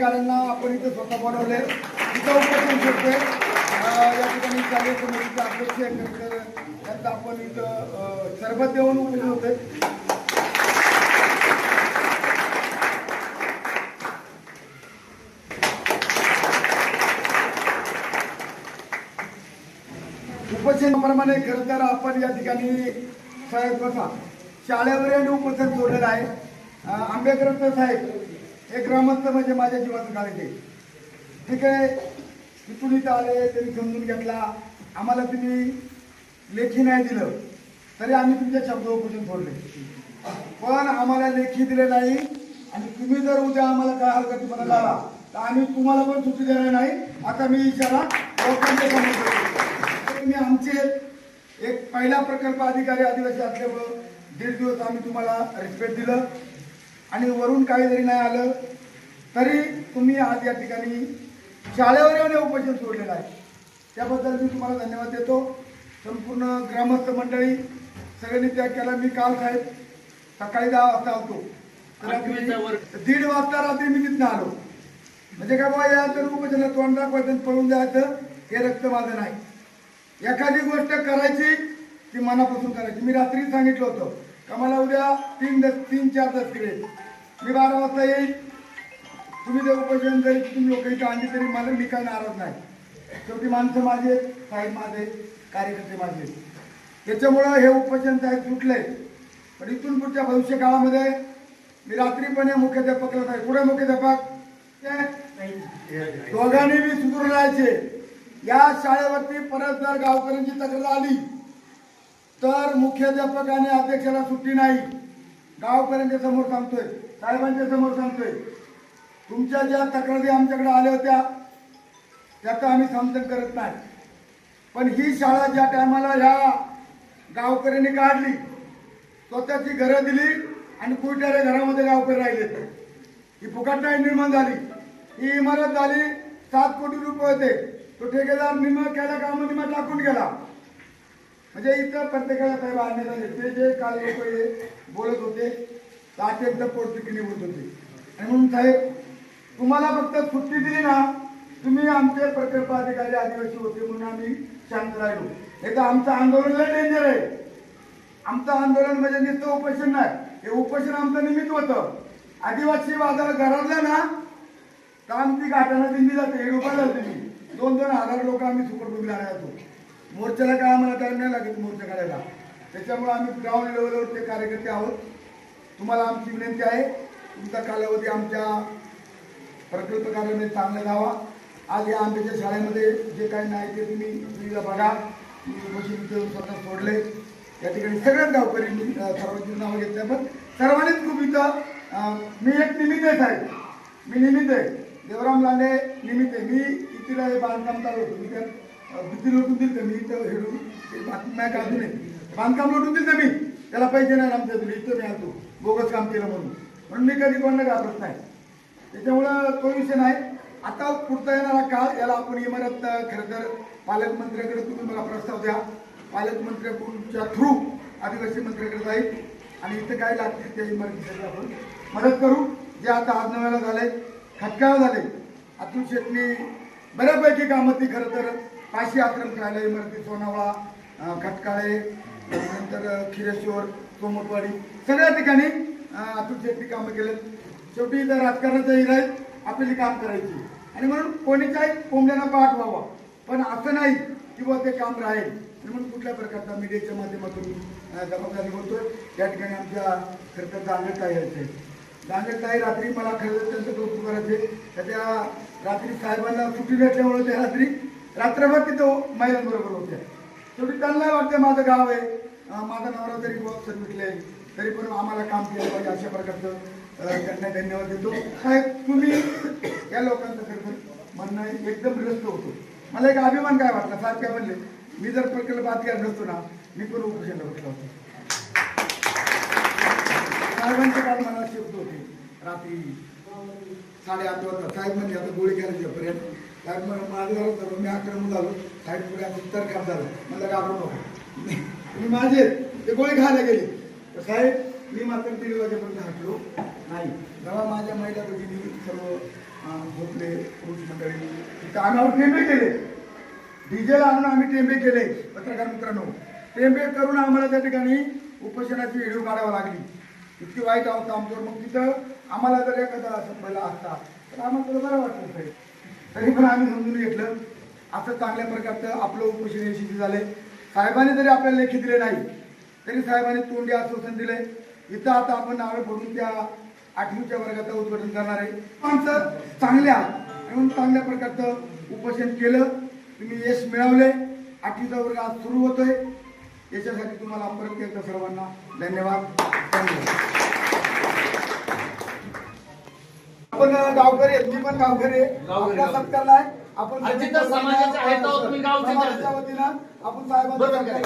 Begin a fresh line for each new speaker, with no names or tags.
गाड्यांना आपण इथं स्वतः बनवले, इथं उपोषण करतोय. या ठिकाणी शालेय समितीचे अध्यक्ष तर त्यांचं आपण इथं सरबत देऊन उपोषण होतोय. उपोषणाप्रमाणे खरं तर आपण या ठिकाणी साहेब बसा शाळेवर आणि उपोषण सोडलेलं आहे. आंबेडकर साहेब हे ग्रामस्थ म्हणजे माझ्या जीवाचं काळजी. ठीक आहे, तिथून इथं आले, त्यांनी समजून घेतला, आम्हाला तुम्ही लेखी नाही दिलं तरी आम्ही तुमच्या शब्द उपोषण सोडले. पण आम्हाला लेखी दिले नाही आणि तुम्ही जर उद्या आम्हाला काय हलगर्जीपणा झाला तर आम्ही तुम्हाला पण सुट्टी देणार नाही. आता मी इशारा लोकांच्या समोर करतो. तुम्ही आमचे एक पहिला प्रकल्प अधिकारी आदिवासी असल्यामुळं 1.5 दिवस आम्ही तुम्हाला रिस्पेक्ट दिलं आणि वरून काही जरी नाही आलं तरी तुम्ही आज या ठिकाणी शाळेवर येऊन उपोषण सोडलेलं आहे. त्याबद्दल मी तुम्हाला धन्यवाद देतो. संपूर्ण ग्रामस्थ मंडळी सगळ्यांनी त्याग केला. मी काल साहेब सकाळी 10 वाजता आलतो तर रात्री 1:30 वाजता रात्री मी तिथनं आलो. म्हणजे काय बाबा या तर उपोषणाला तोंड दाखवायचं पळून जायचं हे रक्त माझं नाही. एखादी गोष्ट करायची ती मनापासून करायची. मी रात्री सांगितलं होतं का मला उद्या 3-4 तास फिरेल, मी 12 वाजता येईल. तुम्ही ते उपोषण जरी तुम्ही लोक इथं आणली तरी मला मी काय नाराज नाही. शेवटी माणसं माझे, साहेब माझे, कार्यकर्ते माझे. त्याच्यामुळं हे उपोषण साहेब सुटले. पण इथून पुढच्या भविष्य काळामध्ये मी रात्रीपणे मुख्याध्यापकाला साहेब पुढे मुख्याध्यापक दोघांनी मी सुधारून राहायचे. या शाळेवरती परत जर गावकऱ्यांची तक्रार आली तर मुख्याध्यापक आणि अध्यक्षाला सुट्टी नाही. गावकऱ्यांच्या समोर सांगतोय, साहेबांच्या समोर सांगतोय, तुमच्या ज्या तक्रारी आमच्याकडे आल्या होत्या त्याचं आम्ही समर्थन करत नाही. पण ही शाळा ज्या टायमाला ह्या गावकऱ्यांनी काढली, स्वतःची घरं दिली आणि कुठल्या घरामध्ये गावकरी राहिले, ही फुकट नाही निर्माण झाली. ही इमारत झाली 7 कोटी रुपये होते. तो ठेकेदार निम्मा केला काम निम्मा टाकून गेला. म्हणजे इथं प्रत्येकाला साहेब आणण्यात आले. ते जे काल लोक बोलत होते ताट एकदम पोटतिकीने बोलत होते. आणि म्हणून साहेब तुम्हाला फक्त सुट्टी दिली ना, तुम्ही आमचे प्रकल्प अधिकारी आदिवासी होते म्हणून आम्ही शांत राहिलो. हे तर आमचं आंदोलन लय डेंजर आहे. आमचं आंदोलन म्हणजे नुसतं उपोषण नाही, हे उपोषण आमचं निमित्त होतं. आदिवासी बाजार घरातलं ना तर आमची घाटाला दिंडी जाते. 1 रुपया जाते. 2-2 हजार लोक आम्ही सुपरबुकला येतो. मोर्चाला काय आम्हाला टाइम नाही लागत मोर्चा काढायला. त्याच्यामुळे आम्ही ग्राउंड लेवलवरचे कार्यकर्ते आहोत. तुम्हाला आमची विनंती आहे, तुमचा कालावधी आमच्या प्रकल्प कार्यालयामध्ये चांगला जावा. आज या आंब्याच्या शाळेमध्ये जे काही नाही ते तुम्ही सुविधा बघा. मशीन स्वतः सोडले. या ठिकाणी सगळ्याच गावकरी सर्वांची नावं घेतल्या, पण सर्वांनीच खूप इथं मी एक निमित्त आहे साहेब, मी निमित्त आहे. देवराम लांडे निमित्त आहे. मी इथला हे बांधकाम चालू होतं. मी त्यात भीती लोटून दिली तर मी इथं हेडून बातमी नाही काढू नये. बांधकाम लोटून दिलं तर मी त्याला पैसे नाही आमच्या तुला इथं मी आणतो बोगस काम केलं म्हणून मी कधी कोणाला घाबरत नाही. त्याच्यामुळं तो विषय नाही. आता पुढचा येणारा काळ याला आपण इमारत खरं तर पालकमंत्र्याकडे तुम्ही मला प्रस्ताव द्या. पालकमंत्र्यांच्या थ्रू आदिवासी मंत्र्याकडे जाईल आणि इथं काय लागतील त्या इमारतीसाठी आपण मदत करू. जे आता आजनव्याला झाले, खटकाळ झाले, अतुल शेटनी बऱ्यापैकी कामं ती खरं तर 500 आश्रम राहिला, इमारती सोनावळा, खटकाळे, नंतर खिरेश्वर, सोमटवाडी सगळ्या ठिकाणी अतुल शेटनी कामं केलेत. शेवटी इथं राजकारणाचा हिरा आहे, आपल्याला काम करायची आणि म्हणून कोणीच्याही कोंबड्यांना पाठ व्हावा. पण असं नाही की बुवा ते काम राहील. म्हणून कुठल्या प्रकारचा मीडियाच्या माध्यमातून जबाबदारी होतोय. त्या ठिकाणी आमच्या खरं तर दांगडताई यायचे. दांगडताई रात्री मला खरं त्यांचं कौतुक करायचे. त्या रात्री साहेबांना सुट्टी भेटल्यामुळे त्या रात्री रात्रभर तिथं महिलांबरोबर होत्या. शेवटी त्यांना वाटते माझं गाव आहे, माझा नवरा जरी सर्विसला आहे तरी पण आम्हाला काम केलं पाहिजे. अशा प्रकारचं त्यांना धन्यवाद देतो. साहेब तुम्ही या लोकांचं खरं तर म्हणणं एकदम ग्रस्त होतो. मला एक अभिमान काय वाटला, साहेब काय म्हणले, मी जर प्रकल्प अधिकारी नसतो ना मी पण उपोषणला बसला होतो. साहेबांचे काल मला शिफ्ट होते रात्री 8:30 वाजता. साहेब म्हणजे आता गोळी घ्यायला पर्यंत साहेब माझं झालं मी आक्रमण झालो. साहेब पुढे असं तर काम झालं. मला घाबरू नको, मी माझे ते गोळी खायला गेली. तर साहेब मी मात्र 3 वाजेपर्यंत हटलो नाही. जेव्हा माझ्या महिला भगिनी सर्व झोपले पुरुष मंडळी तिथे आम्ही टेंबे केले, डिझेल आणून आम्ही टेंबे केले. पत्रकार मित्रांनो, टेंबे करून आम्हाला त्या ठिकाणी उपोषणाची व्हिडिओ काढावी लागली. इतकी वाईट अवस्था आमच्यावर. मग तिथं आम्हाला जर एखादा संपला असता तर आम्हाला थोडं बरं वाटलं साहेब. तरी पण आम्ही समजून घेतलं. असं चांगल्या प्रकारचं आपलं उपोषण यशस्वी झाले. साहेबांनी जरी आपल्याला लेखी दिले नाही तरी साहेबांनी तोंडी आश्वासन दिले. इथं आता आपण नावे पडून त्या 8वीच्या वर्गाचं उद्घाटन करणार आहे. माणसं चांगल्या म्हणून चांगल्या प्रकारचं उपोषण केलं. तुम्ही यश मिळवले. 8वीचा वर्ग आज सुरू होतोय. याच्यासाठी तुम्हाला परत एकदा सर्वांना धन्यवाद. आपण गावकरी आहेत, मी पण गावकरी आहे. आपला सत्कार नाही आपण
समाजाच्या वतीनं आपण
आपण साहेबांना